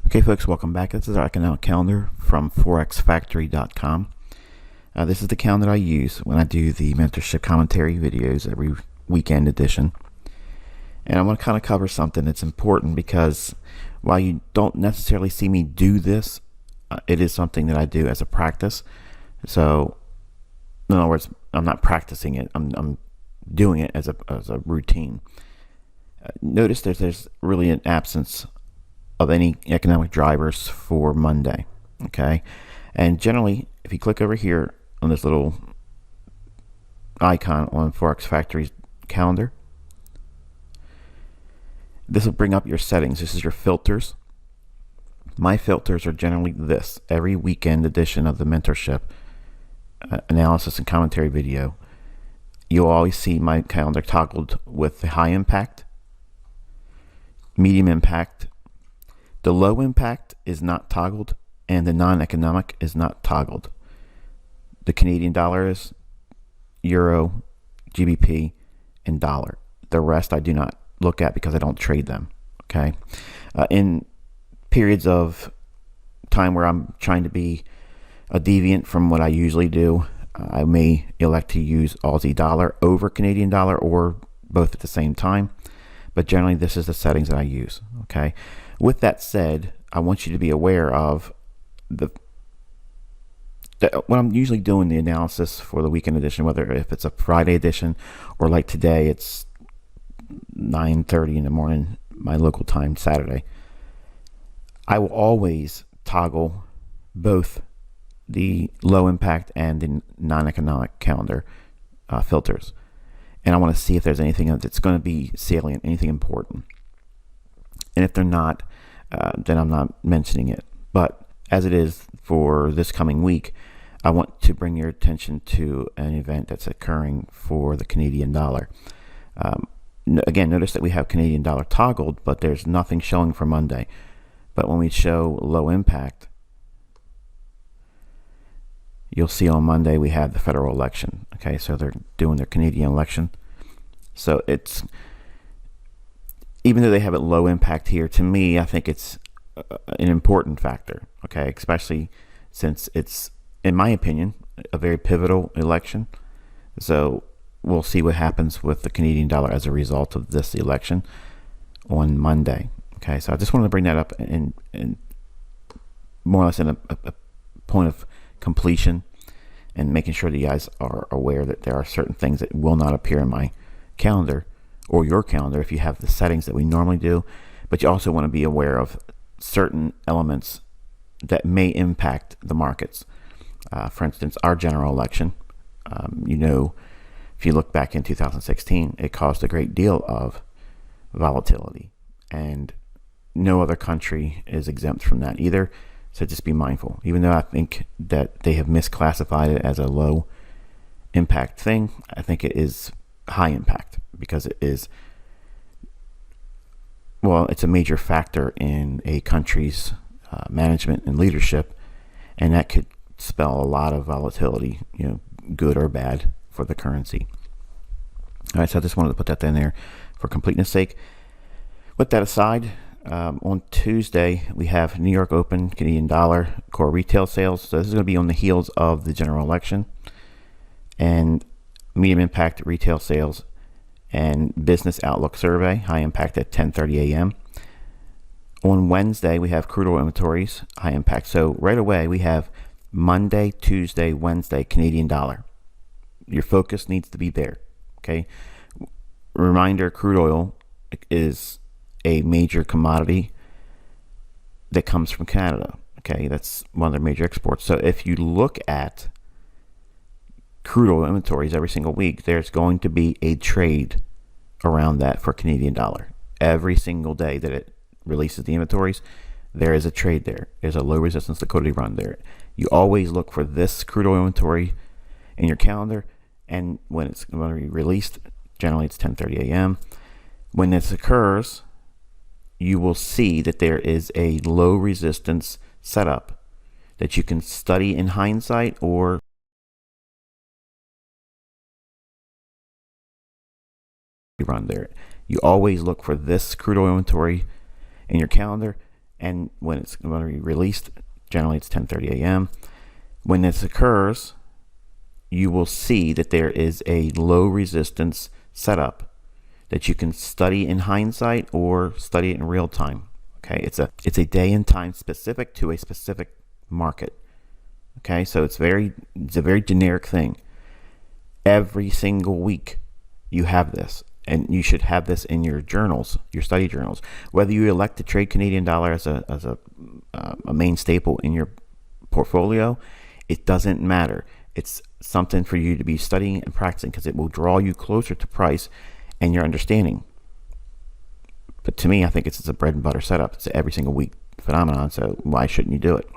Okay, folks, welcome back. This is our economic calendar from forexfactory.com. This is the calendar I use when I do the mentorship commentary videos every weekend edition. And I want to kind of cover something that's important because while you don't necessarily see me do this, it is something that I do as a practice. So, in other words, I'm not practicing it. I'm doing it as a routine. Notice there's really an absence of any economic drivers for Monday. Okay, and generally, if you click over here on this little icon on Forex Factory's calendar, this will bring up your settings. This is your filters. My filters are generally this. Every weekend edition of the mentorship analysis and commentary video, you'll always see my calendar toggled with the high impact, medium impact. The low impact is not toggled, and the non-economic is not toggled. The Canadian dollar is, euro, GBP, and dollar. The rest I do not look at because I don't trade them. Okay, in periods of time where I'm trying to be a deviant from what I usually do, I may elect to use Aussie dollar over Canadian dollar or both at the same time. But generally, this is the settings that I use. Okay. With that said, I want you to be aware of when I'm usually doing the analysis for the weekend edition, whether if it's a Friday edition or like today, it's 9:30 in the morning, my local time, Saturday. I will always toggle both the low impact and the non-economic calendar filters. And I want to see if there's anything that's going to be salient, anything important. And if they're not, then I'm not mentioning it. But as it is for this coming week, I want to bring your attention to an event that's occurring for the Canadian dollar. Again, notice that we have Canadian dollar toggled, but there's nothing showing for Monday. But when we show low impact, you'll see on Monday we have the federal election. Okay, so they're doing their Canadian election. So it's, even though they have it low impact here, to me, I think it's an important factor. Okay, especially since it's, in my opinion, a very pivotal election. So we'll see what happens with the Canadian dollar as a result of this election on Monday. Okay, so I just wanted to bring that up and more or less in a point of completion and making sure that you guys are aware that there are certain things that will not appear in my calendar or your calendar if you have the settings that we normally do, but you also want to be aware of certain elements that may impact the markets. For instance, our general election, if you look back in 2016, it caused a great deal of volatility, and no other country is exempt from that either. So just be mindful. Even though I think that they have misclassified it as a low impact thing, I think it is high impact because it is, well, it's a major factor in a country's management and leadership, and that could spell a lot of volatility, good or bad, for the currency. All right, so I just wanted to put that in there for completeness sake. With that aside, on Tuesday, we have New York Open, Canadian dollar, core retail sales. So this is going to be on the heels of the general election, and medium impact retail sales and business outlook survey, high impact at 10:30 a.m. On Wednesday, we have crude oil inventories, high impact. So right away, we have Monday, Tuesday, Wednesday, Canadian dollar. Your focus needs to be there. Okay. Reminder, crude oil is a major commodity that comes from Canada. Okay, that's one of their major exports. So if you look at crude oil inventories every single week, there's going to be a trade around that for Canadian dollar. Every single day that it releases the inventories, there is a trade there. There's a low resistance liquidity run there. You always look for this crude oil inventory in your calendar, and when it's going to be released, generally it's 10:30 a.m. When this occurs, you will see that there is a low resistance setup that you can study in hindsight or run there. You always look for this crude oil inventory in your calendar, And when it's going to be released, generally it's 10:30 a.m. When this occurs, you will see that there is a low resistance setup that you can study in hindsight or study it in real time. Okay, it's a day and time specific to a specific market. Okay, so it's a very generic thing. Every single week you have this, and you should have this in your journals, your study journals. Whether you elect to trade Canadian dollar as a main staple in your portfolio, it doesn't matter. It's something for you to be studying and practicing because it will draw you closer to price and your understanding. But to me, I think it's a bread and butter setup. It's an every single week phenomenon, so why shouldn't you do it?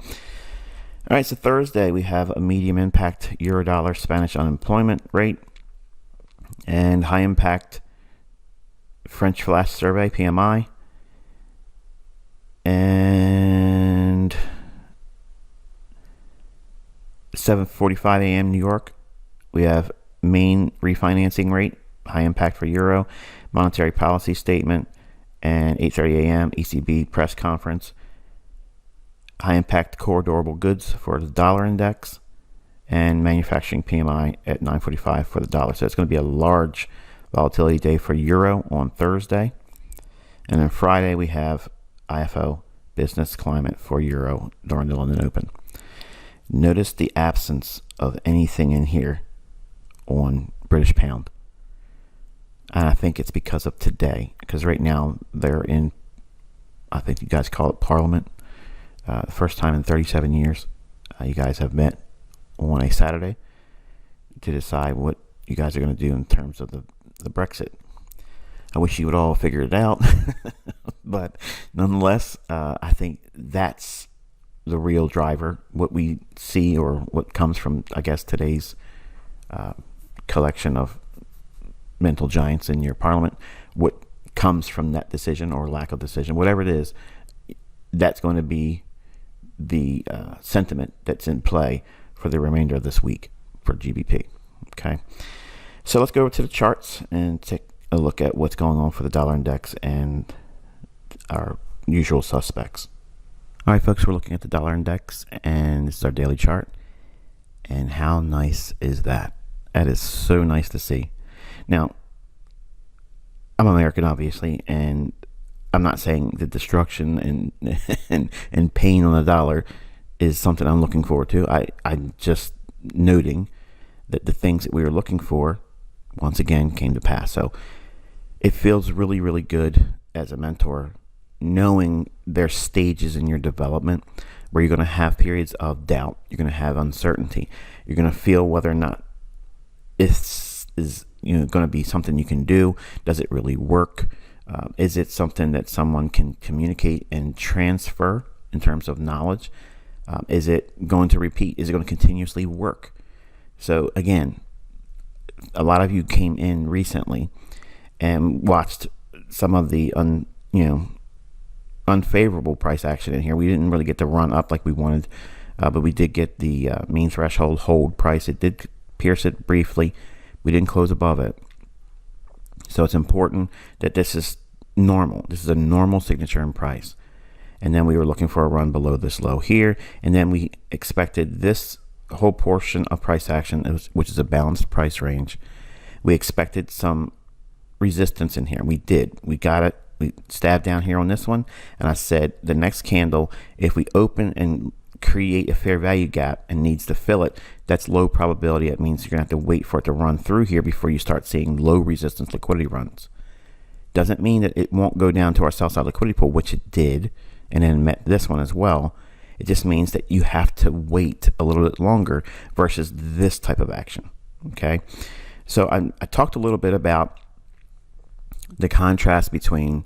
All right, so Thursday we have a medium impact Eurodollar Spanish unemployment rate and high impact French flash survey PMI, and 7:45 a.m. New York we have main refinancing rate, high impact for euro, monetary policy statement, and 8:30 a.m. ECB press conference, high impact core durable goods for the dollar index, and manufacturing PMI at 9:45 for the dollar. So it's going to be a large volatility day for euro on Thursday. And then Friday we have IFO business climate for euro during the London Open. Notice the absence of anything in here on British pound. And I think it's because of today, because right now they're in, I think you guys call it Parliament. The first time in 37 years you guys have met on a Saturday to decide what you guys are going to do in terms of the Brexit. I wish you would all figure it out, but nonetheless, I think that's the real driver. What we see, or what comes from, I guess, today's collection of mental giants in your parliament, what comes from that decision or lack of decision, whatever it is, that's going to be the sentiment that's in play for the remainder of this week for GBP. Okay, so let's go over to the charts and take a look at what's going on for the dollar index and our usual suspects. All right, folks, we're looking at the dollar index, and this is our daily chart. And how nice is that? That is so nice to see. Now, I'm American, obviously, and I'm not saying the destruction and pain on the dollar is something I'm looking forward to. I'm just noting that the things that we were looking for, once again, came to pass. So it feels really, really good as a mentor, knowing there's stages in your development where you're going to have periods of doubt. You're going to have uncertainty. You're going to feel whether or not this is going to be something you can do. Does it really work? Is it something that someone can communicate and transfer in terms of knowledge? Is it going to repeat? Is it going to continuously work? So again, a lot of you came in recently and watched some of the unfavorable price action in here. We didn't really get to run up like we wanted, but we did get the mean threshold hold price. It did pierce it briefly. We didn't close above it. So it's important that this is normal. This is a normal signature in price. And then we were looking for a run below this low here. And then we expected this whole portion of price action, which is a balanced price range. We expected some resistance in here. We did. We got it. We stabbed down here on this one. And I said the next candle, if we open and create a fair value gap and needs to fill it, that's low probability. That means you're going to have to wait for it to run through here before you start seeing low resistance liquidity runs. Doesn't mean that it won't go down to our sell side liquidity pool, which it did, and then met this one as well. It just means that you have to wait a little bit longer versus this type of action. Okay, so I talked a little bit about the contrast between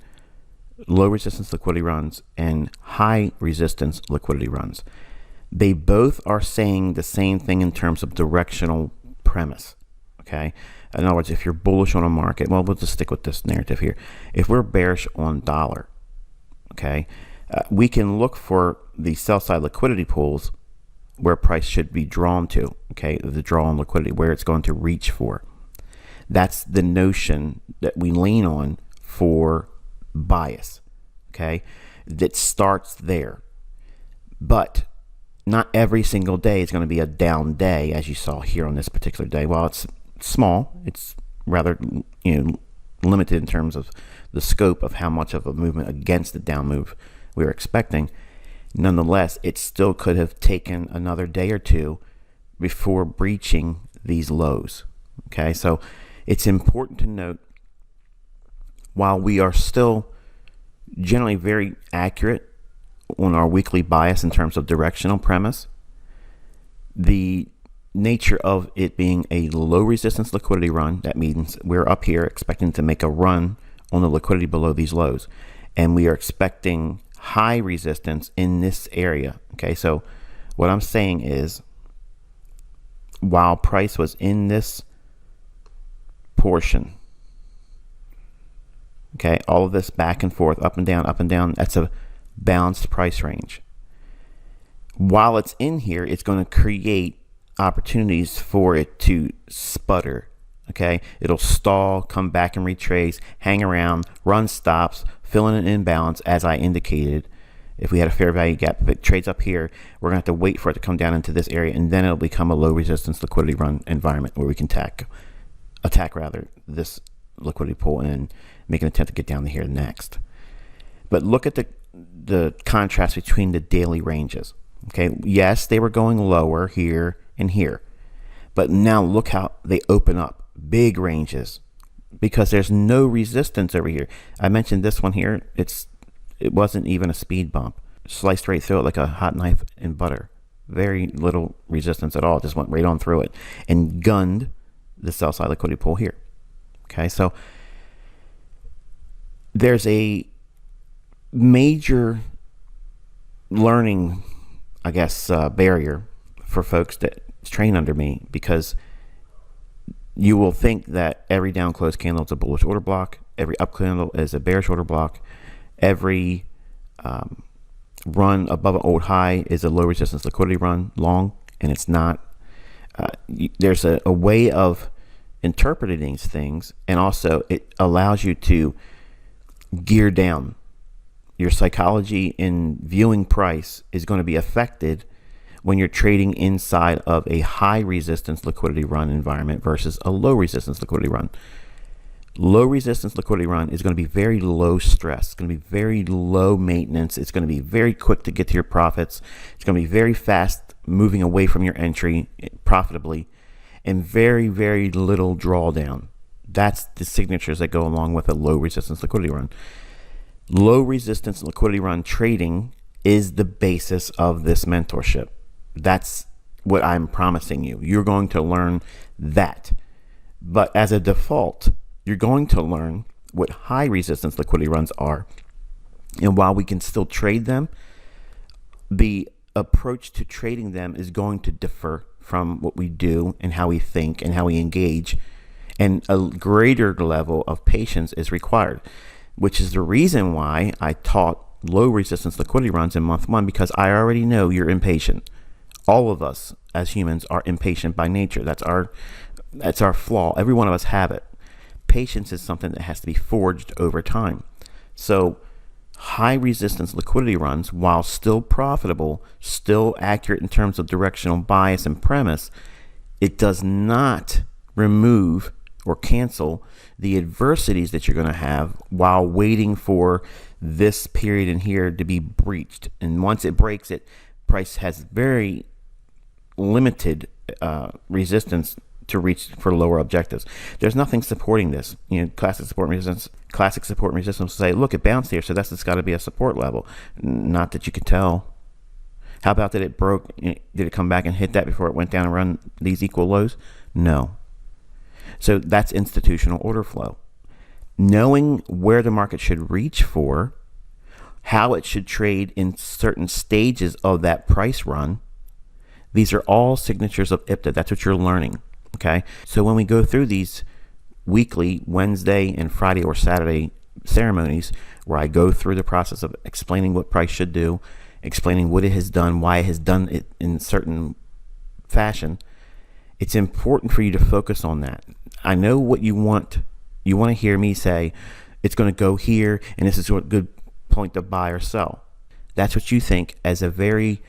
low resistance liquidity runs and high resistance liquidity runs. They both are saying the same thing in terms of directional premise. Okay, in other words, if you're bullish on a market, well, we'll just stick with this narrative here. If we're bearish on dollar, okay, we can look for the sell side liquidity pools where price should be drawn to. Okay, the draw on liquidity, where it's going to reach for. That's the notion that we lean on for bias. Okay, that starts there. But not every single day is going to be a down day, as you saw here on this particular day. While it's small, it's rather limited in terms of the scope of how much of a movement against the down move we were expecting. Nonetheless, it still could have taken another day or two before breaching these lows. Okay, so it's important to note, while we are still generally very accurate on our weekly bias in terms of directional premise, the nature of it being a low resistance liquidity run, that means we're up here expecting to make a run on the liquidity below these lows, and we are expecting high resistance in this area. Okay, so what I'm saying is, while price was in this portion, okay, all of this back and forth, up and down, that's a balanced price range. While it's in here, it's going to create opportunities for it to sputter. Okay, it'll stall, come back and retrace, hang around, run stops, fill in an imbalance, as I indicated. If we had a fair value gap, if it trades up here, we're going to have to wait for it to come down into this area, and then it'll become a low resistance liquidity run environment where we can attack this liquidity pool and make an attempt to get down to here next. But look at the contrast between the daily ranges. Okay, yes, they were going lower here and here, but now look how they open up. Big ranges, because there's no resistance over here. I mentioned this one here. It wasn't even a speed bump. Sliced right through it like a hot knife in butter. Very little resistance at all. Just went right on through it and gunned the sell side liquidity pool here. Okay, so there's a major learning, I guess, barrier for folks that train under me, because you will think that every down close candle is a bullish order block, every up candle is a bearish order block, every run above an old high is a low resistance liquidity run long, and it's not. There's a way of interpreting these things, and also it allows you to gear down. Your psychology in viewing price is going to be affected when you're trading inside of a high resistance liquidity run environment versus a low resistance liquidity run. Low resistance liquidity run is going to be very low stress. It's going to be very low maintenance. It's going to be very quick to get to your profits. It's going to be very fast moving away from your entry profitably, and very, very little drawdown. That's the signatures that go along with a low resistance liquidity run. Low resistance liquidity run trading is the basis of this mentorship. That's what I'm promising you. You're going to learn that. But as a default, you're going to learn what high resistance liquidity runs are. And while we can still trade them, the approach to trading them is going to differ from what we do and how we think and how we engage. And a greater level of patience is required, which is the reason why I taught low resistance liquidity runs in month one, because I already know you're impatient. All of us as humans are impatient by nature. That's our flaw. Every one of us have it. Patience is something that has to be forged over time. So high resistance liquidity runs, while still profitable, still accurate in terms of directional bias and premise, it does not remove or cancel the adversities that you're going to have while waiting for this period in here to be breached. And once it breaks it, price has very limited resistance to reach for lower objectives. There's nothing supporting this. Classic support and resistance say, look, it bounced here, so that's it's got to be a support level. Not that you could tell. How about that it broke? Did it come back and hit that before it went down and run these equal lows? No. So that's institutional order flow. Knowing where the market should reach for, how it should trade in certain stages of that price run, these are all signatures of IPTA. That's what you're learning. Okay, so when we go through these weekly Wednesday and Friday or Saturday ceremonies, where I go through the process of explaining what price should do, explaining what it has done, why it has done it in certain fashion, it's important for you to focus on that. I know what you want. You want to hear me say, it's going to go here, and this is what good point to buy or sell. That's what you think as a very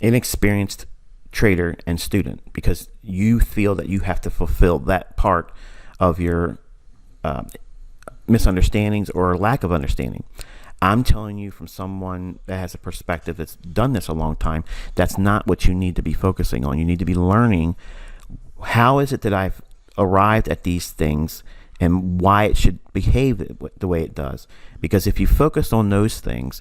inexperienced trader and student, because you feel that you have to fulfill that part of your misunderstandings or lack of understanding. I'm telling you from someone that has a perspective that's done this a long time, that's not what you need to be focusing on. You need to be learning, how is it that I've arrived at these things and why it should behave the way it does. Because if you focus on those things,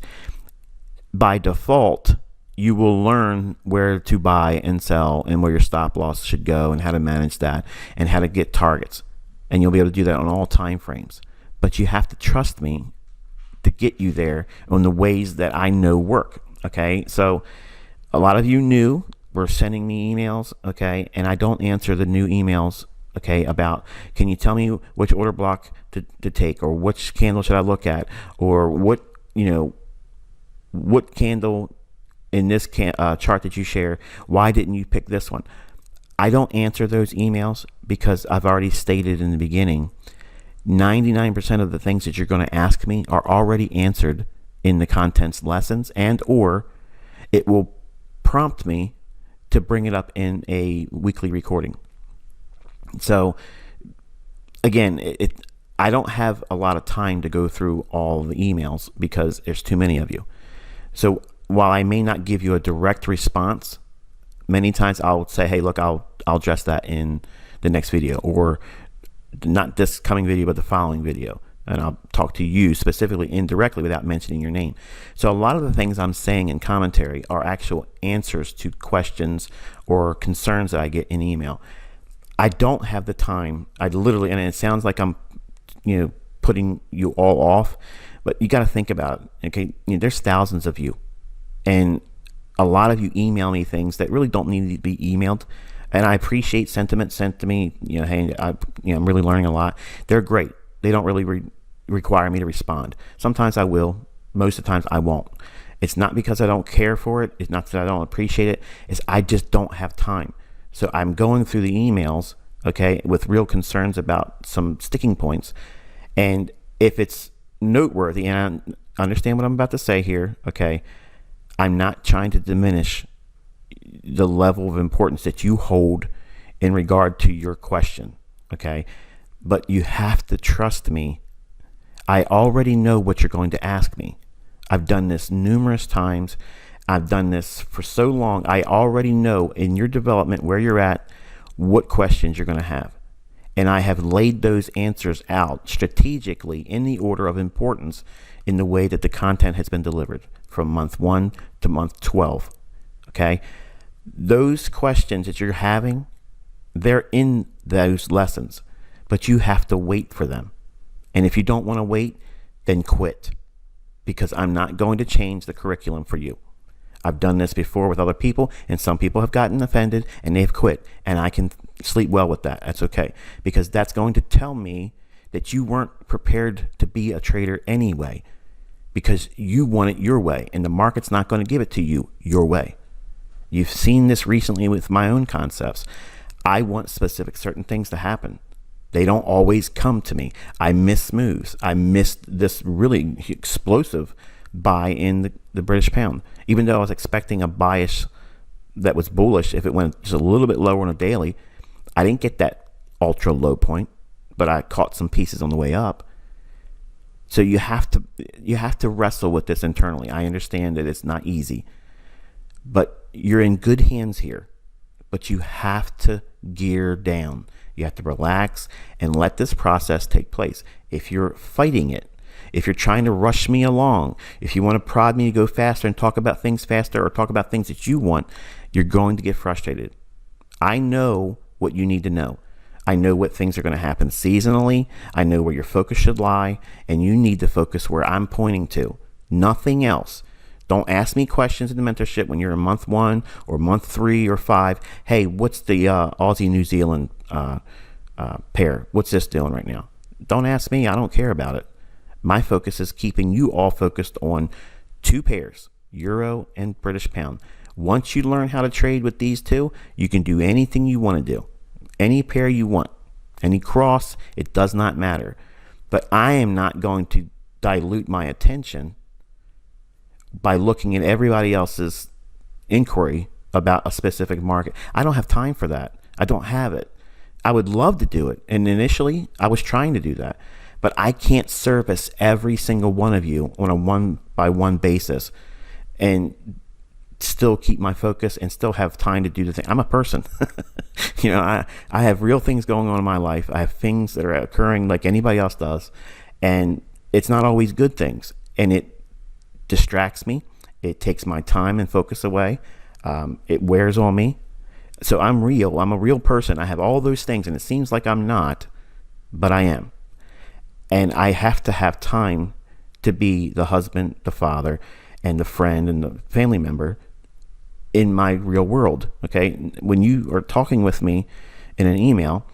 by default, you will learn where to buy and sell and where your stop loss should go and how to manage that and how to get targets. And you'll be able to do that on all time frames. But you have to trust me to get you there on the ways that I know work. Okay, so a lot of you new were sending me emails, okay, and I don't answer the new emails, okay, about, can you tell me which order block to take, or which candle should I look at, or what candle in this chart that you share, why didn't you pick this one? I don't answer those emails because I've already stated in the beginning, 99% of the things that you're going to ask me are already answered in the contents lessons, and or it will prompt me to bring it up in a weekly recording. So again, I don't have a lot of time to go through all the emails because there's too many of you. So while I may not give you a direct response, many times I'll say, hey, look, I'll address that in the next video, or not this coming video, but the following video. And I'll talk to you specifically indirectly without mentioning your name. So a lot of the things I'm saying in commentary are actual answers to questions or concerns that I get in email. I don't have the time. I literally, and it sounds like I'm, putting you all off, but you got to think about it. Okay, there's thousands of you, and a lot of you email me things that really don't need to be emailed. And I appreciate sentiment sent to me. Hey, I'm really learning a lot. They're great. They don't really require me to respond. Sometimes I will. Most of the times I won't. It's not because I don't care for it. It's not that I don't appreciate it. It's I just don't have time. So I'm going through the emails, okay, with real concerns about some sticking points. And if it's noteworthy, and I understand what I'm about to say here, okay, I'm not trying to diminish the level of importance that you hold in regard to your question, okay? But you have to trust me. I already know what you're going to ask me. I've done this numerous times. I've done this for so long. I already know in your development where you're at, what questions you're going to have. And I have laid those answers out strategically in the order of importance in the way that the content has been delivered from month 1 to month 12, okay? Those questions that you're having, they're in those lessons, but you have to wait for them. And if you don't want to wait, then quit, because I'm not going to change the curriculum for you. I've done this before with other people, and some people have gotten offended and they've quit, and I can sleep well with that. That's okay, because that's going to tell me that you weren't prepared to be a trader anyway, because you want it your way, and the market's not going to give it to you your way. You've seen this recently with my own concepts. I want specific certain things to happen. They don't always come to me. I miss moves. I missed this really explosive buy in the British pound. Even though I was expecting a bias that was bullish, if it went just a little bit lower on a daily, I didn't get that ultra low point, but I caught some pieces on the way up. So you have to wrestle with this internally. I understand that it's not easy, but you're in good hands here. But you have to gear down. You have to relax and let this process take place. If you're fighting it, if you're trying to rush me along, if you want to prod me to go faster and talk about things faster, or talk about things that you want, you're going to get frustrated. I know what you need to know. I know what things are going to happen seasonally. I know where your focus should lie, and you need to focus where I'm pointing to. Nothing else. Don't ask me questions in the mentorship when you're in month 1 or month 3 or 5. Hey, what's the Aussie New Zealand pair? What's this doing right now? Don't ask me. I don't care about it. My focus is keeping you all focused on 2 pairs, Euro and British pound. Once you learn how to trade with these 2, you can do anything you want to do. Any pair you want, any cross, it does not matter. But I am not going to dilute my attention by looking at everybody else's inquiry about a specific market. I don't have time for that. I don't have it. I would love to do it. And initially, I was trying to do that. But I can't service every single one of you on a one-by-one basis and still keep my focus and still have time to do the thing. I'm a person. I have real things going on in my life. I have things that are occurring like anybody else does. And it's not always good things. And it distracts me. It takes my time and focus away. It wears on me. So I'm real. I'm a real person. I have all those things, and it seems like I'm not, but I am. And I have to have time to be the husband, the father, and the friend and the family member in my real world. Okay. When you are talking with me in an email,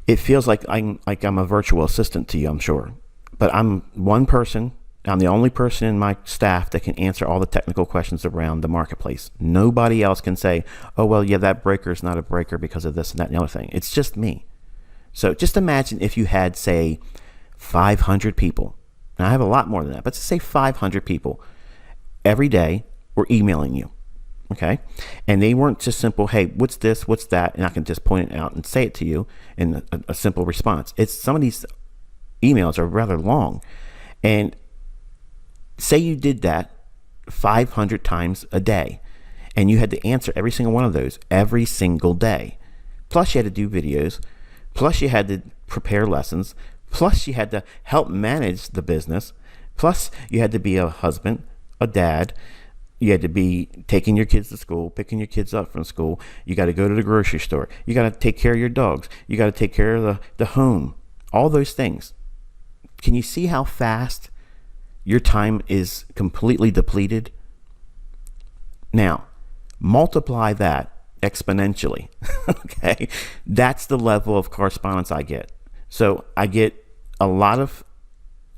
it feels like I'm a virtual assistant to you, I'm sure. But I'm one person. I'm the only person in my staff that can answer all the technical questions around the marketplace. Nobody else can say, oh, well, yeah, that breaker is not a breaker because of this and that and the other thing. It's just me. So just imagine if you had, say, 500 people. Now, I have a lot more than that, but say 500 people every day were emailing you, okay? And they weren't just simple, hey, what's this, what's that? And I can just point it out and say it to you in a simple response. Some of these emails are rather long. And say you did that 500 times a day, and you had to answer every single one of those every single day. Plus, you had to do videos. Plus, you had to prepare lessons. Plus, you had to help manage the business. Plus, you had to be a husband, a dad. You had to be taking your kids to school, picking your kids up from school. You got to go to the grocery store. You got to take care of your dogs. You got to take care of the home. All those things. Can you see how fast your time is completely depleted? Now, multiply that exponentially. Okay, that's the level of correspondence I get. So I get a lot of,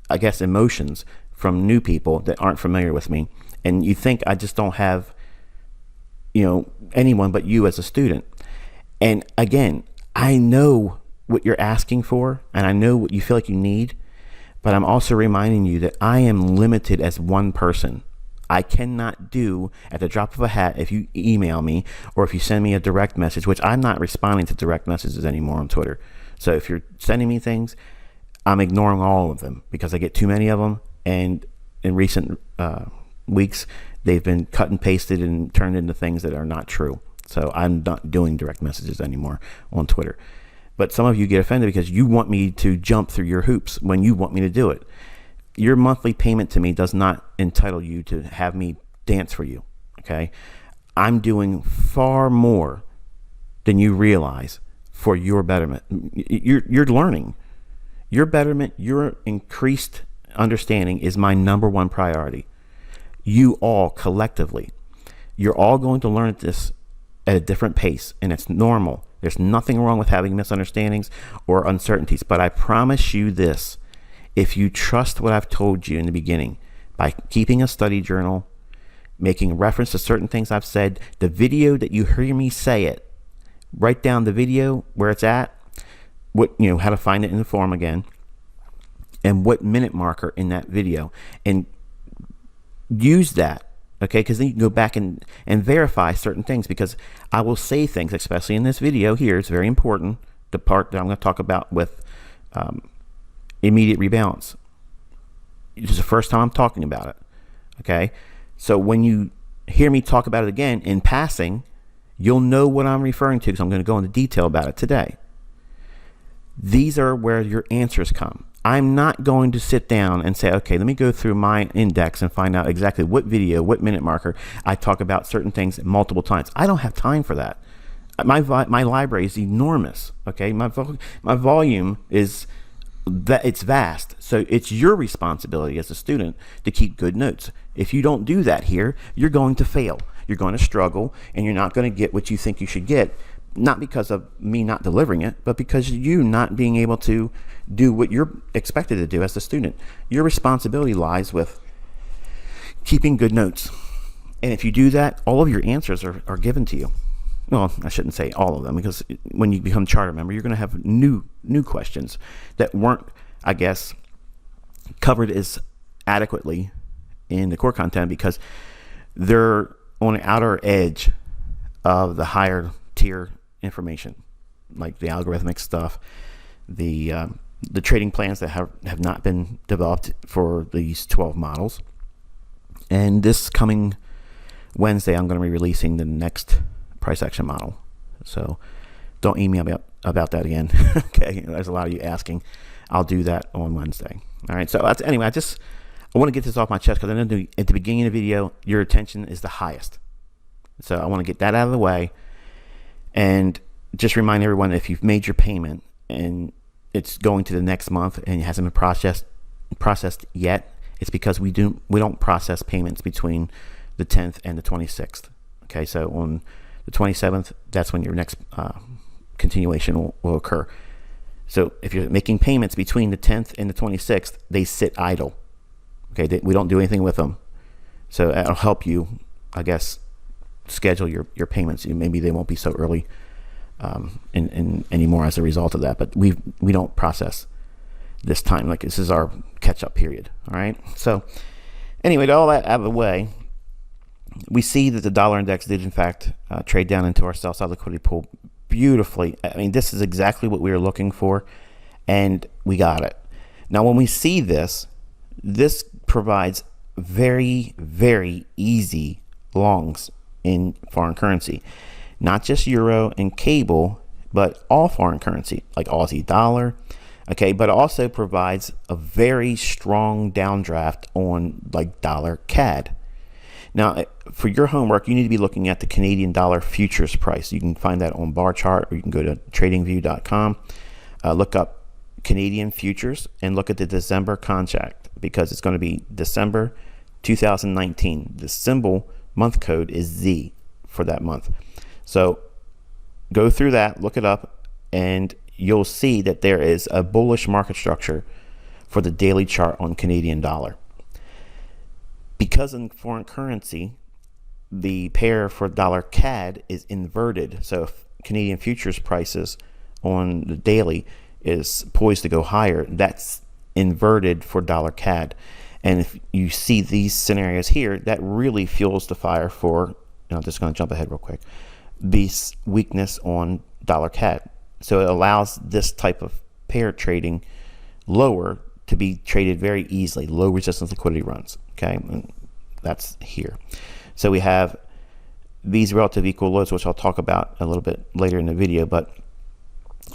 I guess, emotions from new people that aren't familiar with me, and you think I just don't have, anyone but you as a student. And again, I know what you're asking for, and I know what you feel like you need, but I'm also reminding you that I am limited as one person. I cannot do at the drop of a hat if you email me or if you send me a direct message, which I'm not responding to direct messages anymore on Twitter. So if you're sending me things, I'm ignoring all of them because I get too many of them. And in recent weeks, they've been cut and pasted and turned into things that are not true. So I'm not doing direct messages anymore on Twitter. But some of you get offended because you want me to jump through your hoops when you want me to do it. Your monthly payment to me does not entitle you to have me dance for you, okay? I'm doing far more than you realize for your betterment. You're learning. Your betterment, your increased understanding is my number one priority. You all collectively, you're all going to learn this at a different pace, and it's normal. There's nothing wrong with having misunderstandings or uncertainties, but I promise you this. If you trust what I've told you in the beginning, by keeping a study journal, making reference to certain things I've said, the video that you hear me say it, write down the video where it's at, how to find it in the form again, and what minute marker in that video, and use that, okay? Because then you can go back and verify certain things, because I will say things, especially in this video here, it's very important, the part that I'm going to talk about with immediate rebalance. It's the first time I'm talking about it, okay? So when you hear me talk about it again in passing, you'll know what I'm referring to, because I'm going to go into detail about it today. These are where your answers come. I'm not going to sit down and say, okay, let me go through my index and find out exactly what video, what minute marker I talk about certain things multiple times. I don't have time for that. My library is enormous, okay? My volume is that it's vast. So it's your responsibility as a student to keep good notes. If you don't do that here, you're going to fail. You're going to struggle, and you're not going to get what you think you should get, not because of me not delivering it, but because you not being able to do what you're expected to do as a student. Your responsibility lies with keeping good notes. And if you do that, all of your answers are given to you. Well, I shouldn't say all of them, because when you become a charter member, you're going to have new questions that weren't, I guess, covered as adequately in the core content because they're on the outer edge of the higher tier information, like the algorithmic stuff, the trading plans that have not been developed for these 12 models. And this coming Wednesday, I'm going to be releasing the next price action model. So don't email me about that again. Okay, there's a lot of you asking. I'll do that on Wednesday. All right, so anyway, I want to get this off my chest because I know at the beginning of the video, your attention is the highest. So I want to get that out of the way and just remind everyone, if you've made your payment and it's going to the next month and it hasn't been processed yet, it's because we don't process payments between the 10th and the 26th. Okay, so on the 27th, that's when your next continuation will occur. So if you're making payments between the 10th and the 26th, they sit idle. Okay, we don't do anything with them. So that'll help you, I guess, schedule your payments. Maybe they won't be so early in anymore as a result of that. But we don't process this time. Like, this is our catch-up period. All right. So anyway, all that out of the way, we see that the dollar index did in fact trade down into our sell-side liquidity pool beautifully. I mean, this is exactly what we were looking for, and we got it. Now, when we see this provides very, very easy longs in foreign currency, not just euro and cable, but all foreign currency like Aussie dollar. Okay, but it also provides a very strong downdraft on like dollar CAD. Now, for your homework, you need to be looking at the Canadian dollar futures price. You can find that on bar chart, or you can go to tradingview.com, look up Canadian futures and look at the December contract, because it's going to be December 2019. The symbol month code is Z for that month. So go through that, look it up, and you'll see that there is a bullish market structure for the daily chart on Canadian dollar. Because in foreign currency, the pair for dollar CAD is inverted. So if Canadian futures prices on the daily is poised to go higher, that's inverted for dollar CAD. And if you see these scenarios here, that really fuels the fire for, I'm just going to jump ahead real quick, this weakness on dollar CAD. So it allows this type of pair trading lower to be traded very easily, low resistance liquidity runs. Okay, and that's here. So we have these relative equal lows, which I'll talk about a little bit later in the video. But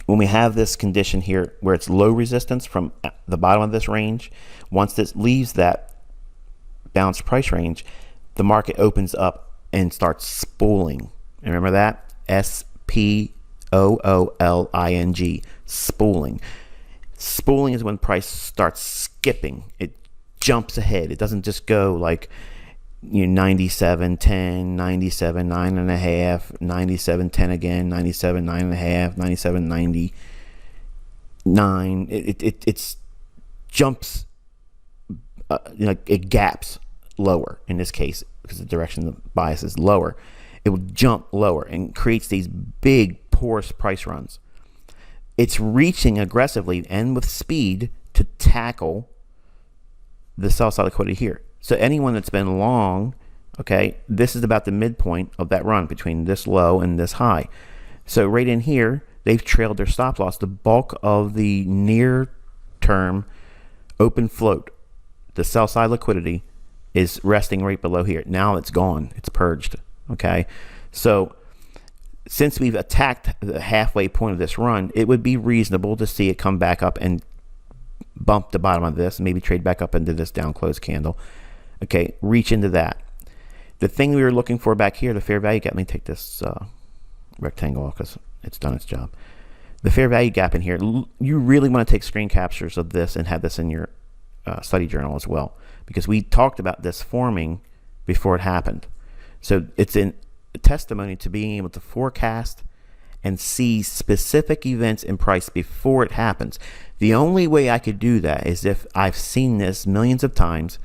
when we have this condition here where it's low resistance from the bottom of this range, once this leaves that balanced price range, the market opens up and starts spooling. And remember that? S-P-O-O-L-I-N-G, spooling. Spooling is when price starts skipping. It jumps ahead. It doesn't just go like 97.10, 97.9.5, 97.10 again, 97.9.5, 97.99. It jumps, it gaps lower in this case because the direction of the bias is lower. It will jump lower and creates these big porous price runs. It's reaching aggressively and with speed to tackle the sell side liquidity here. So anyone that's been long, okay, this is about the midpoint of that run between this low and this high. So right in here, they've trailed their stop loss. The bulk of the near term open float, the sell side liquidity, is resting right below here. Now it's gone. It's purged. Okay. So since we've attacked the halfway point of this run, it would be reasonable to see it come back up and bump the bottom of this, maybe trade back up into this down close candle. Okay, reach into that. The thing we were looking for back here, the fair value gap, let me take this rectangle off because it's done its job. The fair value gap in here, you really want to take screen captures of this and have this in your study journal as well, because we talked about this forming before it happened. So it's in testimony to being able to forecast and see specific events in price before it happens. The only way I could do that is if I've seen this millions of times,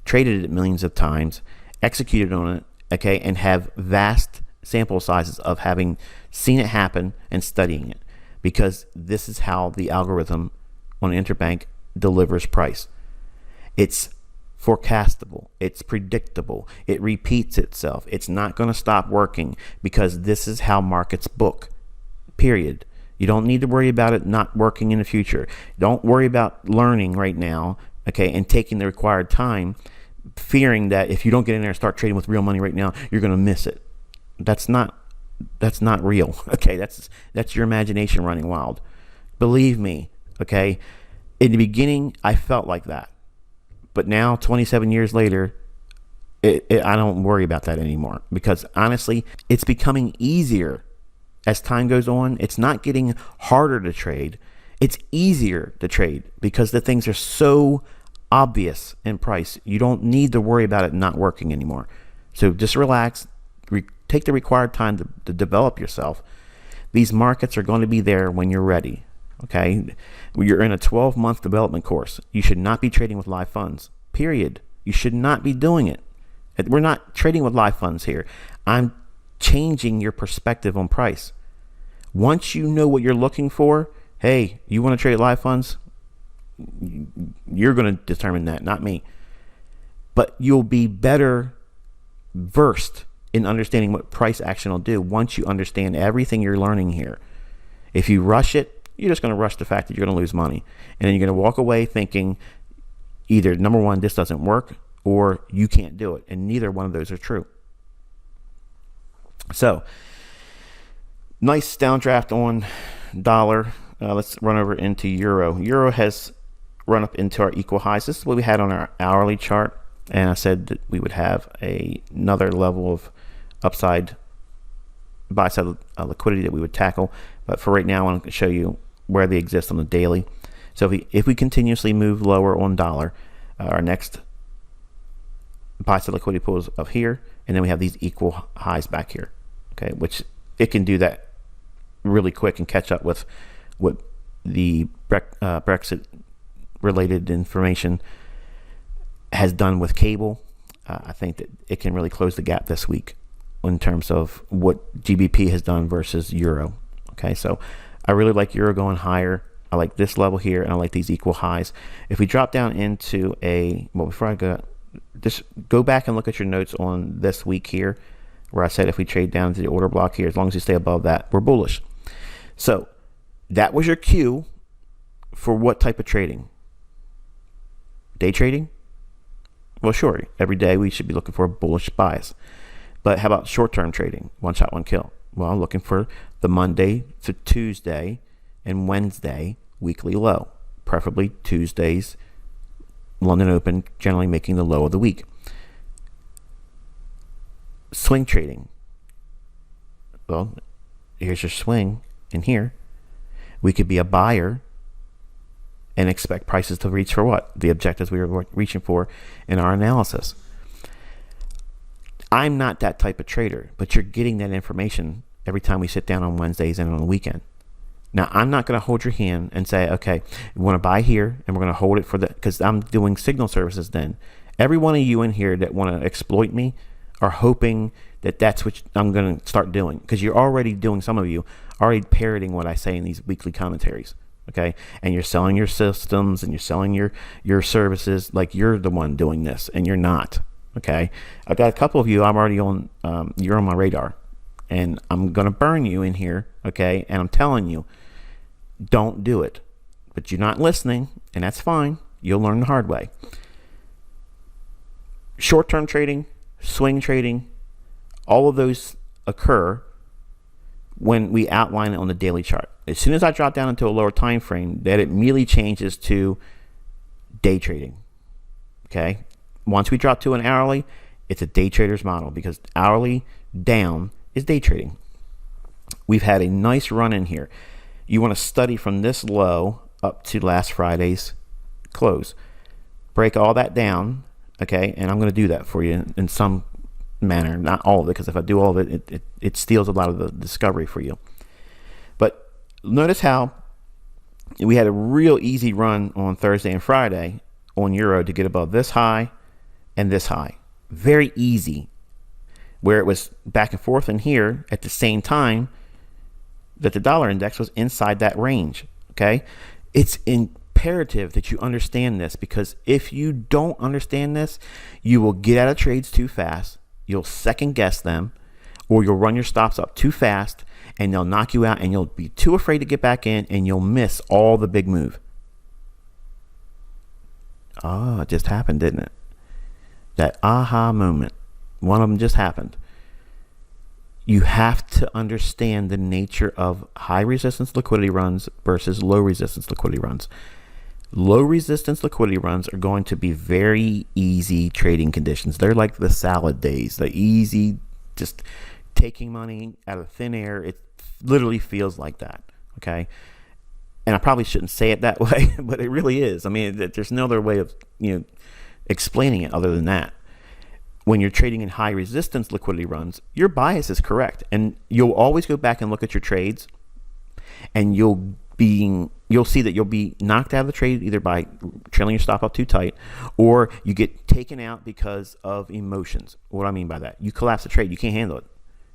traded it millions of times, executed on it, okay, and have vast sample sizes of having seen it happen and studying it, because this is how the algorithm on interbank delivers price. It's forecastable. It's predictable. It repeats itself. It's not going to stop working because this is how markets book, period. You don't need to worry about it not working in the future. Don't worry about learning right now, okay, and taking the required time, fearing that if you don't get in there and start trading with real money right now, you're going to miss it. That's not real, okay? That's your imagination running wild. Believe me, okay? In the beginning, I felt like that. But now, 27 years later, I don't worry about that anymore because honestly, it's becoming easier as time goes on. It's not getting harder to trade. It's easier to trade because the things are so obvious in price. You don't need to worry about it not working anymore. So just relax, take the required time to develop yourself. These markets are going to be there when you're ready. Okay, you're in a 12-month development course. You should not be trading with live funds, period. You should not be doing it. We're not trading with live funds here. I'm changing your perspective on price. Once you know what you're looking for, hey, you want to trade live funds? You're going to determine that, not me. But you'll be better versed in understanding what price action will do once you understand everything you're learning here. If you rush it, you're just going to rush the fact that you're going to lose money. And then you're going to walk away thinking either, number one, this doesn't work, or you can't do it. And neither one of those are true. So, nice downdraft on dollar. Let's run over into euro. Euro has run up into our equal highs. This is what we had on our hourly chart. And I said that we would have another level of upside buy side liquidity that we would tackle. But for right now, I want to show you where they exist on the daily. So if we continuously move lower on dollar, our next buy side liquidity pool is up here, and then we have these equal highs back here. Okay, which it can do that really quick and catch up with what the Brexit related information has done with cable. I think that it can really close the gap this week in terms of what GBP has done versus euro. Okay, so I really like euro going higher. I like this level here, and I like these equal highs. If we drop down into before I go, just go back and look at your notes on this week here, where I said if we trade down to the order block here, as long as you stay above that, we're bullish. So that was your cue for what type of trading? Day trading? Well, sure, every day we should be looking for a bullish bias. But how about short-term trading? One shot, one kill. Well, I'm looking for the Monday to Tuesday and Wednesday weekly low, preferably Tuesdays, London Open, generally making the low of the week. Swing trading. Well, here's your swing in here. We could be a buyer and expect prices to reach for what? The objectives we were reaching for in our analysis. I'm not that type of trader, but you're getting that information every time we sit down on Wednesdays and on the weekend. Now, I'm not going to hold your hand and say, okay, we want to buy here and we're going to hold it for the, because I'm doing signal services then. Every one of you in here that want to exploit me are hoping that that's what I'm going to start doing, because you're already doing, some of you already parroting what I say in these weekly commentaries. Okay, and you're selling your systems and you're selling your services like you're the one doing this, and you're not. Okay, I've got a couple of you. I'm already on. You're on my radar, and I'm gonna burn you in here. Okay, and I'm telling you, don't do it. But you're not listening, and that's fine. You'll learn the hard way. Short-term trading, swing trading, all of those occur when we outline it on the daily chart. As soon as I drop down into a lower time frame, that immediately changes to day trading. Okay, once we drop to an hourly, it's a day trader's model, because hourly down is day trading. We've had a nice run in here. You want to study from this low up to last Friday's close. Break all that down, okay, and I'm going to do that for you in some manner, not all of it, because if I do all of it, it steals a lot of the discovery for you. But notice how we had a real easy run on Thursday and Friday on euro to get above this high and this high. Very easy, where it was back and forth in here at the same time that the dollar index was inside that range. Okay, it's imperative that you understand this, because if you don't understand this, you will get out of trades too fast, you'll second guess them, or you'll run your stops up too fast and they'll knock you out, and you'll be too afraid to get back in, and you'll miss all the big move. Oh, it just happened, didn't it? That aha moment. One of them just happened. You have to understand the nature of high resistance liquidity runs versus low resistance liquidity runs. Low resistance liquidity runs are going to be very easy trading conditions. They're like the salad days, the easy, just taking money out of thin air. It literally feels like that. Okay. And I probably shouldn't say it that way, but it really is. I mean, there's no other way of, explaining it other than that. When you're trading in high resistance liquidity runs, your bias is correct, and you'll always go back and look at your trades, and you'll see that you'll be knocked out of the trade either by trailing your stop up too tight, or you get taken out because of emotions. What do I mean by that? You collapse the trade, you can't handle it.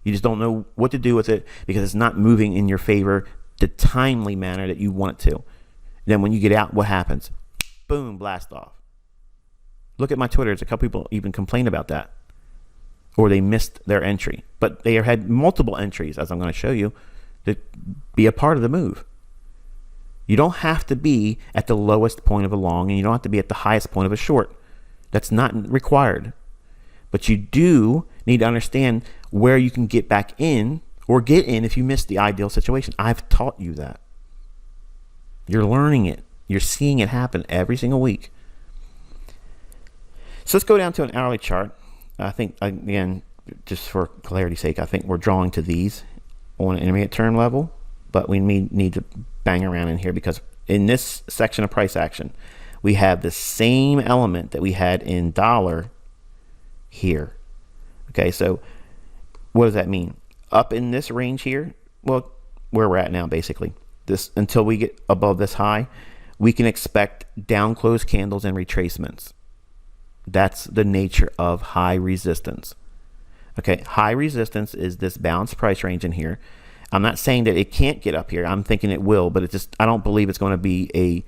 You just don't know what to do with it because it's not moving in your favor the timely manner that you want it to. Then when you get out, what happens? Boom, blast off. Look at my Twitter. There's a couple people even complain about that, or they missed their entry, but they had multiple entries, as I'm going to show you, to be a part of the move. You don't have to be at the lowest point of a long, and you don't have to be at the highest point of a short. That's not required. But you do need to understand where you can get back in or get in if you miss the ideal situation. I've taught you that. You're learning it. You're seeing it happen every single week. So let's go down to an hourly chart. I think, again, just for clarity's sake, I think we're drawing to these on an intermediate term level, but we need to bang around in here because in this section of price action, we have the same element that we had in dollar here. Okay, so what does that mean? Up in this range here, well, where we're at now, basically, this until we get above this high, we can expect down close candles and retracements. That's the nature of high resistance. Okay, high resistance is this balanced price range in here. I'm not saying that it can't get up here. I'm thinking it will, but I don't believe it's going to be a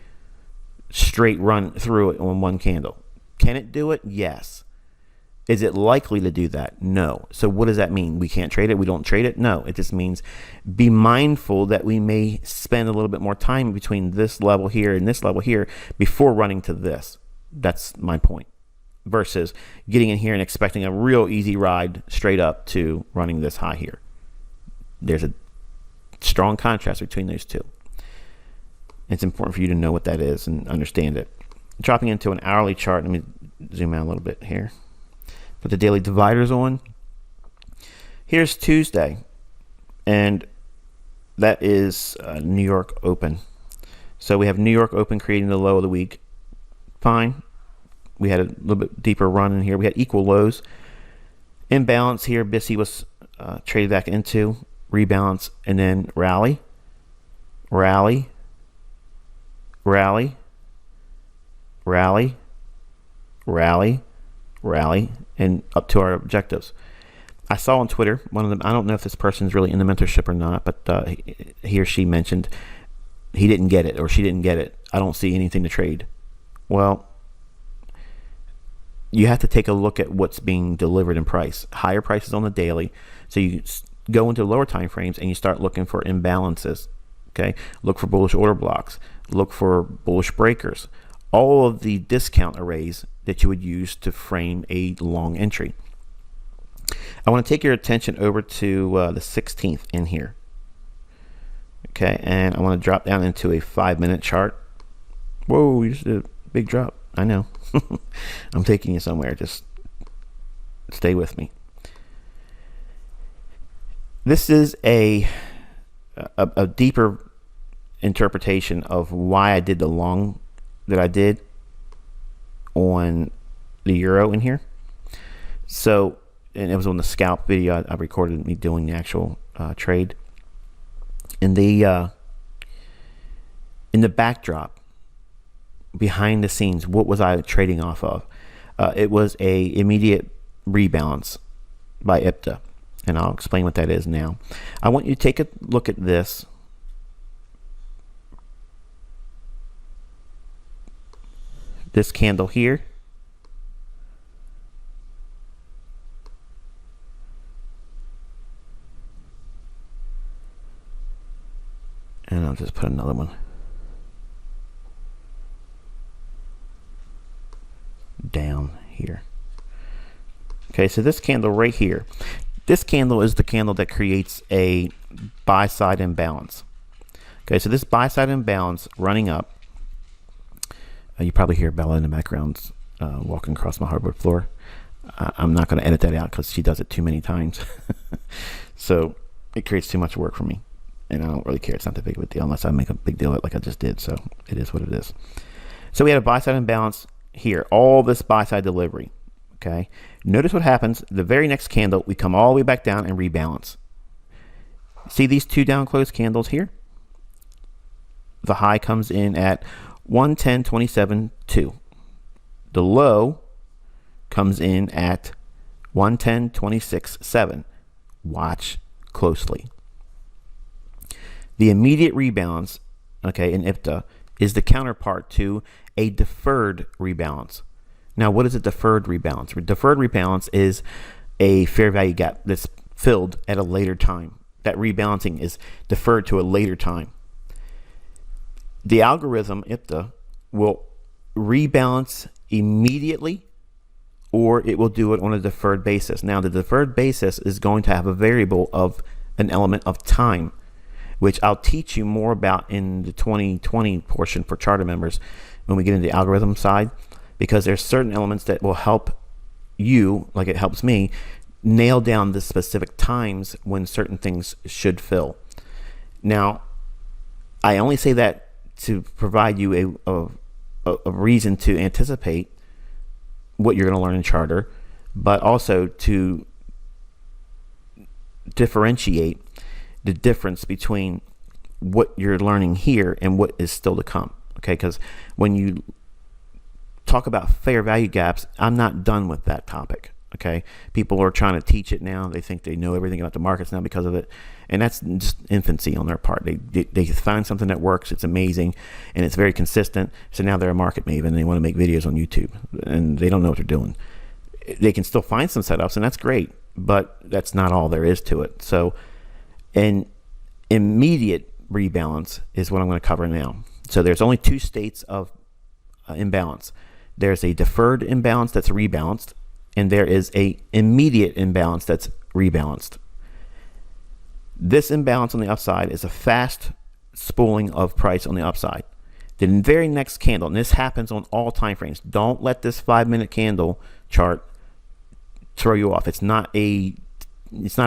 straight run through it on one candle. Can it do it? Yes. Is it likely to do that? No. So what does that mean? We can't trade it? We don't trade it? No. It just means be mindful that we may spend a little bit more time between this level here and this level here before running to this. That's my point. Versus getting in here and expecting a real easy ride straight up to running this high here. There's a strong contrast between those two. It's important for you to know what that is and understand it. Dropping into an hourly chart, let me zoom out a little bit here. Put the daily dividers on. Here's Tuesday, and that is New York Open. So we have New York Open creating the low of the week. Fine. We had a little bit deeper run in here. We had equal lows. Imbalance here. BISI was traded back into. Rebalance, and then rally. Rally. Rally. Rally. Rally. Rally. And up to our objectives. I saw on Twitter, one of them, I don't know if this person's really in the mentorship or not, but he or she mentioned he didn't get it or she didn't get it. I don't see anything to trade. Well, you have to take a look at what's being delivered in price. Higher prices on the daily. So you go into lower time frames and you start looking for imbalances. Okay, look for bullish order blocks. Look for bullish breakers. All of the discount arrays that you would use to frame a long entry. I want to take your attention over to the 16th in here. Okay, and I want to drop down into a 5-minute chart. Whoa, you just did a big drop. I know. I'm taking you somewhere. Just stay with me. This is a deeper interpretation of why I did the long that I did on the euro in here. So, and it was on the scalp video I recorded me doing the actual trade. In the backdrop, behind the scenes, what was I trading off of? It was a immediate rebalance by IPTA, and I'll explain what that is now. I want you to take a look at this. this candle here. And I'll just put another one down here. Okay, so this candle right here, this candle is the candle that creates a buy-side imbalance. Okay, so this buy-side imbalance running up, you probably hear Bella in the background walking across my hardwood floor. I'm not going to edit that out because she does it too many times. So it creates too much work for me. And I don't really care. It's not that big of a deal unless I make a big deal of it like I just did. So it is what it is. So we had a buy-side imbalance here. All this buy-side delivery. Okay. Notice what happens. The very next candle, we come all the way back down and rebalance. See these two down close candles here? The high comes in at 110.27.2. The low comes in at 110.26.7. Watch closely. The immediate rebalance, okay, in IPTA is the counterpart to a deferred rebalance. Now, what is a deferred rebalance? A deferred rebalance is a fair value gap that's filled at a later time. That rebalancing is deferred to a later time. The algorithm, IPTA, will rebalance immediately, or it will do it on a deferred basis. Now, the deferred basis is going to have a variable of an element of time, which I'll teach you more about in the 2020 portion for charter members when we get into the algorithm side, because there's certain elements that will help you, like it helps me, nail down the specific times when certain things should fill. Now, I only say that to provide you a reason to anticipate what you're going to learn in charter, but also to differentiate the difference between what you're learning here and what is still to come. Okay, because when you talk about fair value gaps, I'm not done with that topic. Okay, people are trying to teach it now. They think they know everything about the markets now because of it, and that's just infancy on their part. They find something that works, it's amazing, and it's very consistent. So now they're a market maven and they want to make videos on YouTube, and they don't know what they're doing. They can still find some setups, and that's great, but that's not all there is to it. So an immediate rebalance is what I'm going to cover now. So there's only two states of imbalance. There's a deferred imbalance that's rebalanced, and there is a immediate imbalance that's rebalanced. This imbalance on the upside is a fast spooling of price on the upside. The very next candle, and this happens on all time frames. Don't let this 5-minute candle chart throw you off. It's not a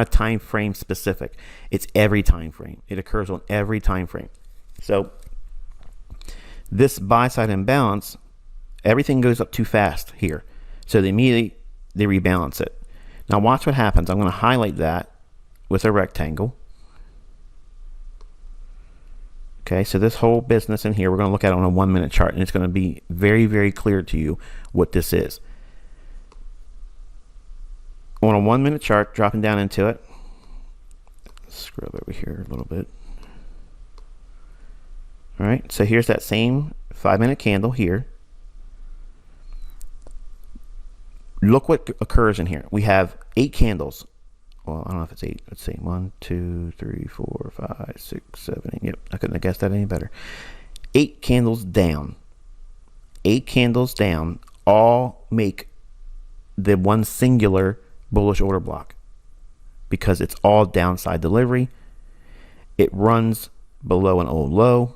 time frame specific. It's every time frame. It occurs on every time frame. So this buy side imbalance, everything goes up too fast here. So they rebalance it. Now watch what happens. I'm going to highlight that with a rectangle. Okay, so this whole business in here, we're going to look at it on a 1-minute chart, and it's going to be very, very clear to you what this is. On a 1-minute chart, dropping down into it, scrub over here a little bit. All right, so here's that same 5-minute candle here. Look what occurs in here. We have 8 candles. Well, I don't know if it's 8. Let's see. 1, 2, 3, 4, 5, 6, 7, 8. Yep, I couldn't have guessed that any better. 8 candles down. 8 candles down all make the one singular bullish order block because it's all downside delivery. It runs below an old low,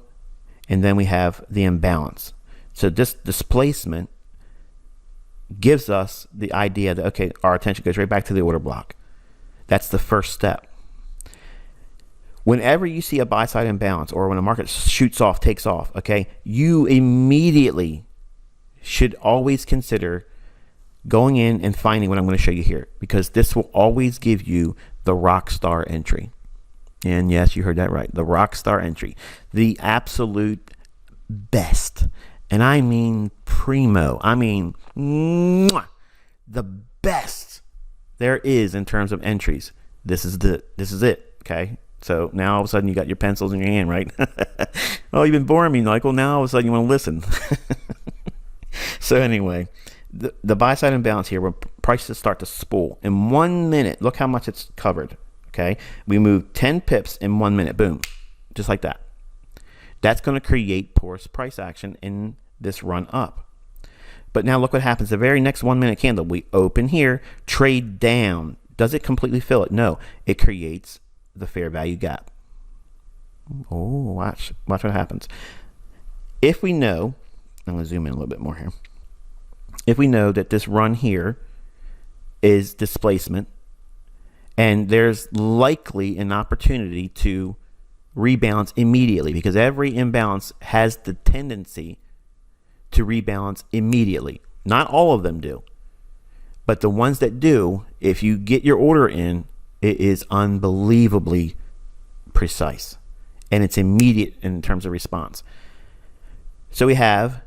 and then we have the imbalance. So this displacement gives us the idea that, okay, our attention goes right back to the order block. That's the first step. Whenever you see a buy side imbalance or when a market shoots off, takes off, okay, you immediately should always consider going in and finding what I'm going to show you here, because this will always give you the rock star entry. And yes, you heard that right, the rock star entry, the absolute best. And I mean primo. I mean the best there is in terms of entries. This is it. Okay. So now all of a sudden you got your pencils in your hand, right? Oh, you've been boring me, Michael. Now all of a sudden you want to listen. So anyway, the buy side imbalance here, where prices start to spool in 1 minute. Look how much it's covered. Okay, we moved 10 pips in 1 minute. Boom, just like that. That's going to create poor price action in this run up. But now look what happens. The very next 1 minute candle, we open here, trade down. Does it completely fill it? No, it creates the fair value gap. Oh, watch what happens. If we know, I'm going to zoom in a little bit more here. If we know that this run here is displacement, and there's likely an opportunity to rebalance immediately, because every imbalance has the tendency to rebalance immediately. Not all of them do, but the ones that do, if you get your order in, it is unbelievably precise, and it's immediate in terms of response. So we have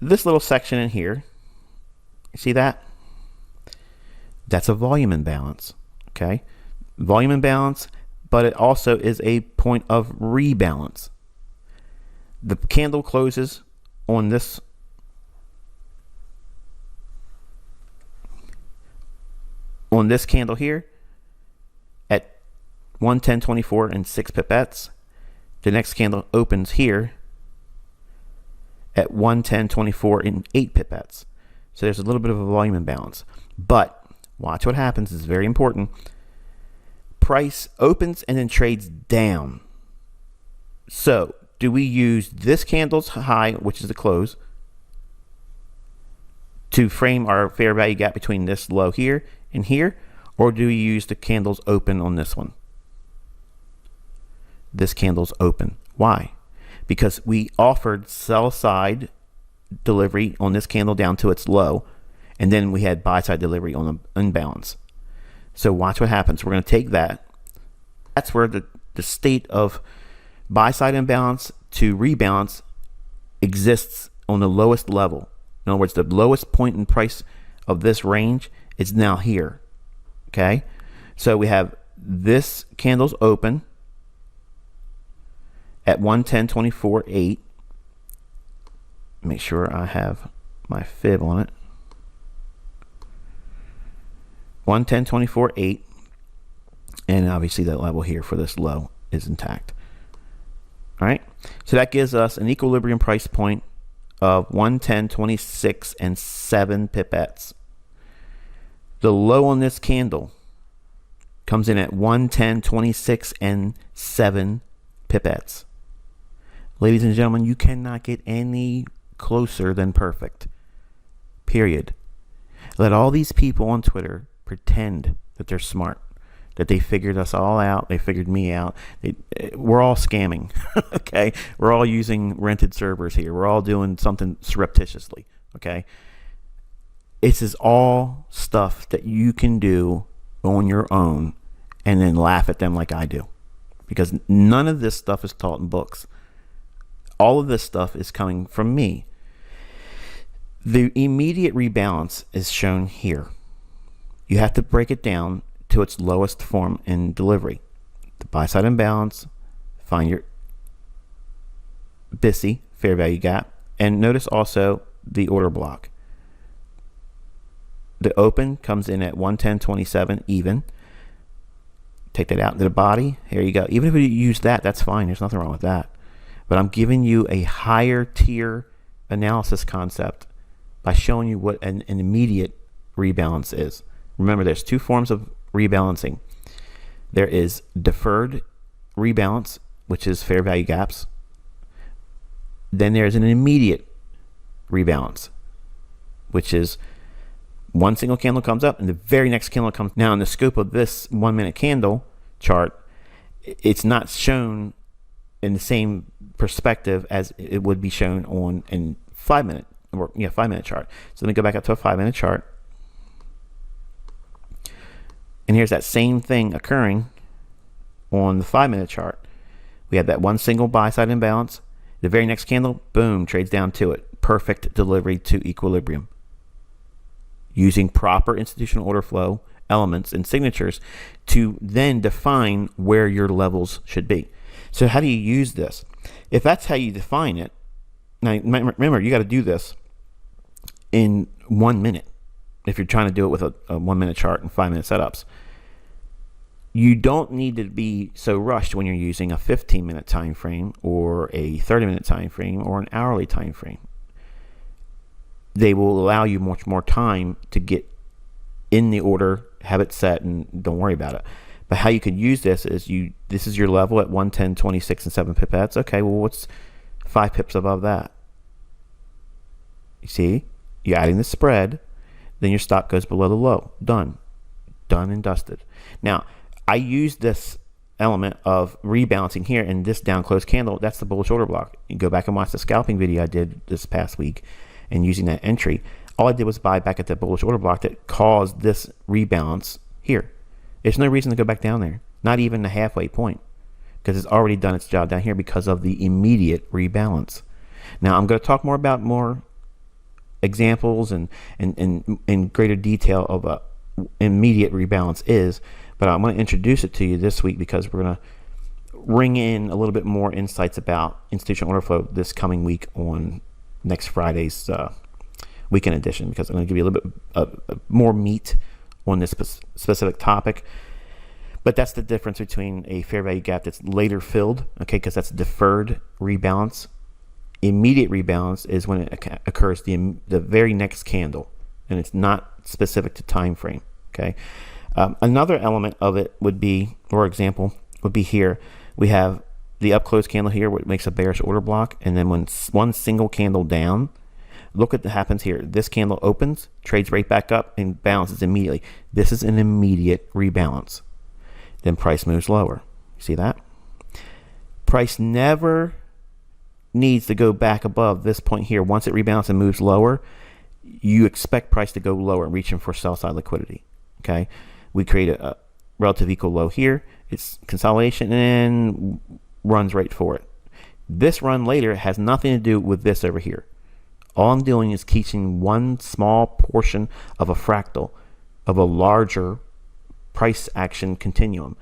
this little section in here. You see that? That's a volume imbalance. Okay, volume imbalance, but it also is a point of rebalance. The candle closes on this candle here at 110.24 and 6 pipettes. The next candle opens here at 110.24 and 8 pipettes. So there's a little bit of a volume imbalance, but watch what happens. It's very important. Price opens and then trades down. So do we use this candle's high, which is the close, to frame our fair value gap between this low here and here, or do we use the candle's open on this one? This candle's open. Why? Because we offered sell side delivery on this candle down to its low, and then we had buy side delivery on the imbalance. So watch what happens. We're going to take that. That's where the state of buy side imbalance to rebalance exists on the lowest level. In other words, the lowest point in price of this range is now here. Okay, so we have this candle's open at 110.24.8. Make sure I have my fib on it. 110.24.8, and obviously that level here for this low is intact. All right, so that gives us an equilibrium price point of 110.26 and 7 pipettes. The low on this candle comes in at 110.26 and 7 pipettes. Ladies and gentlemen, you cannot get any closer than perfect. Period. Let all these people on Twitter pretend that they're smart, that they figured us all out. They figured me out. We're all scamming. Okay, we're all using rented servers here. We're all doing something surreptitiously. Okay, this is all stuff that you can do on your own, and then laugh at them like I do, because none of this stuff is taught in books. All of this stuff is coming from me. The immediate rebalance is shown here. You have to break it down to its lowest form in delivery. The buy side imbalance, find your BISI, fair value gap, and notice also the order block. The open comes in at 110.27 even. Take that out into the body. Here you go. Even if you use that, that's fine. There's nothing wrong with that. But I'm giving you a higher tier analysis concept by showing you what an immediate rebalance is. Remember, there's two forms of rebalancing. There is deferred rebalance, which is fair value gaps. Then there's an immediate rebalance, which is one single candle comes up and the very next candle comes. Now, in the scope of this 1 minute candle chart, it's not shown in the same perspective as it would be shown on in 5 minute or 5 minute chart. So let me go back up to a 5 minute chart. And here's that same thing occurring on the 5 minute chart. We have that one single buy side imbalance. The very next candle, boom, trades down to it. Perfect delivery to equilibrium. Using proper institutional order flow elements and signatures to then define where your levels should be. So how do you use this? If that's how you define it, now remember, you got to do this in 1 minute. If you're trying to do it with a 1 minute chart and 5 minute setups, you don't need to be so rushed when you're using a 15-minute time frame or a 30-minute time frame or an hourly time frame. They will allow you much more time to get in the order, have it set, and don't worry about it. But how you could use this is this is your level at 110, 26, and 7 pipettes. Okay, well, what's 5 pips above that? You see, you're adding the spread, then your stop goes below the low. Done and dusted. Now, I use this element of rebalancing here in this down close candle. That's the bullish order block. You go back and watch the scalping video I did this past week, and using that entry, all I did was buy back at the bullish order block that caused this rebalance here. There's no reason to go back down there, not even the halfway point, because it's already done its job down here because of the immediate rebalance. Now, I'm going to talk more about more examples and in greater detail of what immediate rebalance is, but I'm going to introduce it to you this week because we're going to ring in a little bit more insights about institutional order flow this coming week on next Friday's weekend edition, because I'm going to give you a little bit more meat on this specific topic. But that's the difference between a fair value gap that's later filled, okay, because that's deferred rebalance. Immediate rebalance is when it occurs the very next candle, and it's not specific to time frame, okay. Another element of it would be, or example would be here. We have the up close candle here, which makes a bearish order block, and then when one single candle down, look at what happens here. This candle opens, trades right back up, and bounces immediately. This is an immediate rebalance. Then price moves lower. You see that? Price never needs to go back above this point here. Once it rebalances and moves lower, you expect price to go lower, reaching for sell side liquidity. Okay, we create a relative equal low here. It's consolidation and runs right for it. This run later has nothing to do with this over here. All I'm doing is teaching one small portion of a fractal of a larger price action continuum.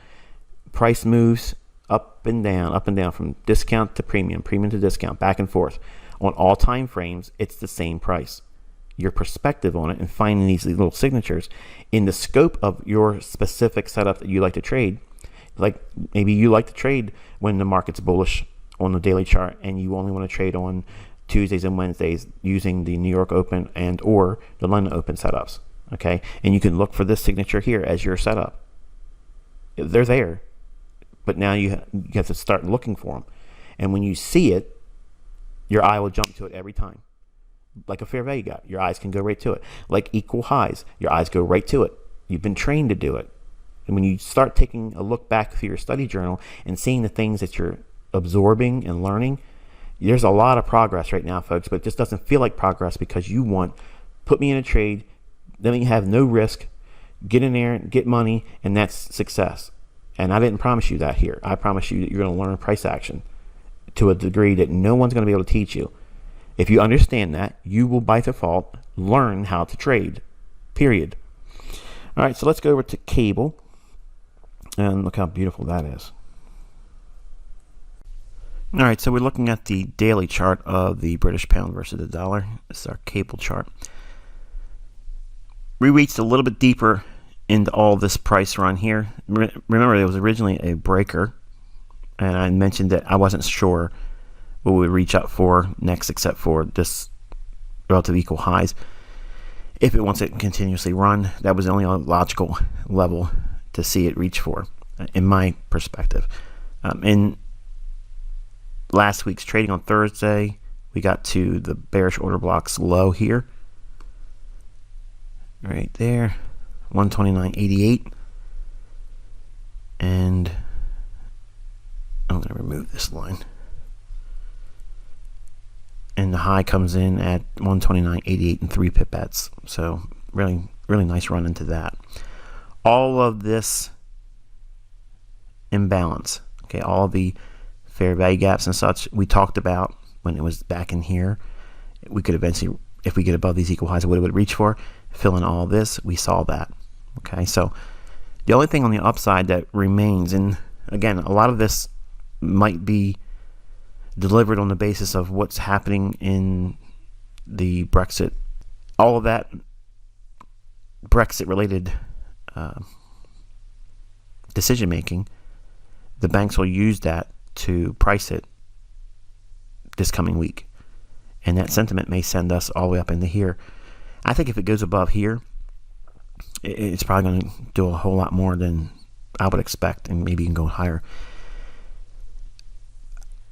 Price moves up and down from discount to premium, premium to discount, back and forth. On all time frames, it's the same price. Your perspective on it and finding these little signatures in the scope of your specific setup that you like to trade. Like maybe you like to trade when the market's bullish on the daily chart and you only want to trade on Tuesdays and Wednesdays using the New York Open and or the London Open setups. Okay, and you can look for this signature here as your setup. They're there, but now you have to start looking for them. And when you see it, your eye will jump to it every time. Like a fair value gap, your eyes can go right to it. Like equal highs, your eyes go right to it. You've been trained to do it. And when you start taking a look back through your study journal and seeing the things that you're absorbing and learning, there's a lot of progress right now, folks, but it just doesn't feel like progress because you want, put me in a trade, then you have no risk, get in there, get money, and that's success. And I didn't promise you that here. I promise you that you're going to learn price action to a degree that no one's going to be able to teach you. If you understand that, you will by default learn how to trade, period. All right, so let's go over to cable, and look how beautiful that is. All right, so we're looking at the daily chart of the British pound versus the dollar. This is our cable chart. We reached a little bit deeper into all this price run here. Remember, it was originally a breaker, and I mentioned that I wasn't sure what we would reach up for next except for this relative equal highs. If it wants to continuously run, that was the only logical level to see it reach for, in my perspective. In last week's trading on Thursday, we got to the bearish order blocks low here. Right there, 129.88. And I'm going to remove this line. And the high comes in at 129.88 and 3 pipettes. So really, really nice run into that. All of this imbalance, okay, all the fair value gaps and such we talked about when it was back in here. We could eventually, if we get above these equal highs, what it would reach for, fill in all this, we saw that. Okay, so the only thing on the upside that remains, and again, a lot of this might be delivered on the basis of what's happening in the Brexit, all of that Brexit-related decision-making, the banks will use that to price it this coming week. And that sentiment may send us all the way up into here. I think if it goes above here, it's probably going to do a whole lot more than I would expect, and maybe even go higher.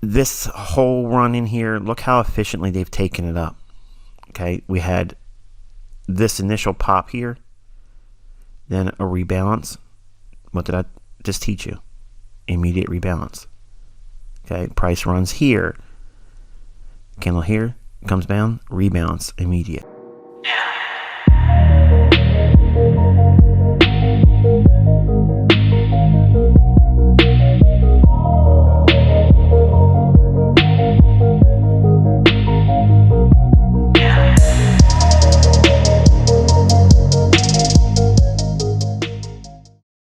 This whole run in here, look how efficiently they've taken it up. Okay, we had this initial pop here, then a rebalance. What did I just teach you? Immediate rebalance. Okay, price runs here. Candle here, comes down, rebalance, immediate.